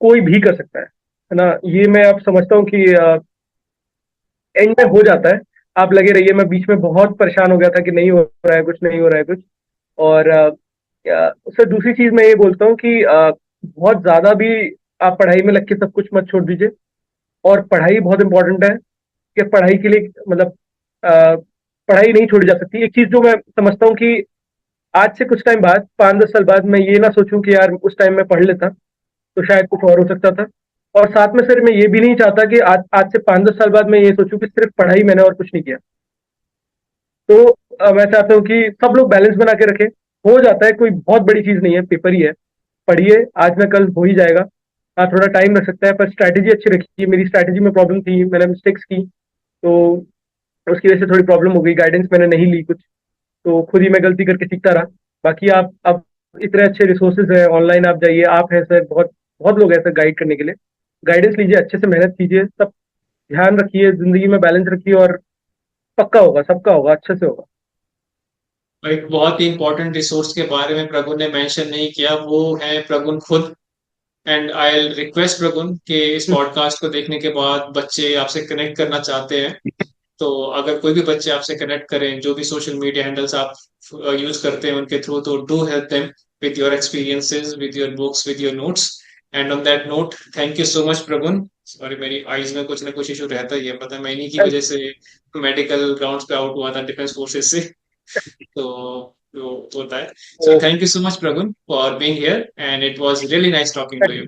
कोई भी कर सकता है ना। ये मैं अब समझता हूँ कि एंड में हो जाता है। आप लगे रहिए, मैं बीच में बहुत परेशान हो गया था कि नहीं हो रहा है कुछ, नहीं हो रहा है कुछ। और सर दूसरी चीज मैं ये बोलता हूँ कि बहुत ज्यादा भी आप पढ़ाई में लग के सब कुछ मत छोड़ दीजिए। और पढ़ाई बहुत इंपॉर्टेंट है, कि पढ़ाई के लिए मतलब अ, पढ़ाई नहीं छोड़ी जा सकती। एक चीज जो मैं समझता हूँ कि आज से कुछ टाइम बाद, 5-10 साल बाद, मैं ये ना सोचूं कि यार उस टाइम मैं पढ़ लेता तो शायद कुछ और हो सकता था। और साथ में सर मैं ये भी नहीं चाहता कि आज आज से 5-10 साल बाद मैं ये सोचूं कि सिर्फ पढ़ाई मैंने और कुछ नहीं किया। तो मैं चाहता हूँ कि सब लोग बैलेंस बना के रखें। हो जाता है, कोई बहुत बड़ी चीज नहीं है, पेपर ही है। पढ़िए, आज ना कल हो ही जाएगा। हाँ, थोड़ा टाइम लग सकता है, पर स्ट्रैटेजी अच्छी रखिए। मेरी स्ट्रैटेजी में प्रॉब्लम थी, मैंने मिस्टेक्स की, तो उसकी वजह से थोड़ी प्रॉब्लम हो गई। गाइडेंस मैंने नहीं ली कुछ, तो खुद ही मैं गलती करके सीखता रहा। बाकी आप अब इतने अच्छे रिसोर्सेज हैं ऑनलाइन, आप जाइए, आप हैं सर, बहुत बहुत लोग हैं सर गाइड करने के लिए। गाइडेंस लीजिए, अच्छे से मेहनत कीजिए, सब ध्यान रखिए, जिंदगी में बैलेंस रखिए, और पक्का होगा, सबका होगा, अच्छे से होगा। एक बहुत ही इंपॉर्टेंट रिसोर्स के बारे में प्रगुन ने मेंशन नहीं किया, वो है प्रगुन खुद। एंड आई रिक्वेस्ट प्रगुन कि इस पॉडकास्ट को देखने के बाद बच्चे आपसे कनेक्ट करना चाहते हैं, तो अगर कोई भी बच्चे आपसे कनेक्ट करें, जो भी सोशल मीडिया हैंडल्स आप यूज करते हैं उनके थ्रू, तो do help them with your experiences, with your books, with your notes. And on that note, thank you so much Pragun. Sorry, मेरी आईज में कुछ ना कुछ इशू रहता ही है, पता है, मैं इन्हीं की थैंक वजह से मेडिकल ग्राउंड्स पे आउट हुआ था डिफेंस फोर्सेस से। तो वो होता है। So you. Thank you so much Pragun for being here, and it was really nice talking to you.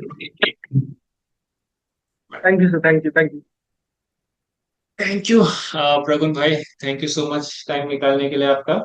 Thank you sir, thank you, thank you. Thank you Pragun भाई, thank you so much time निकालने के लिए आपका।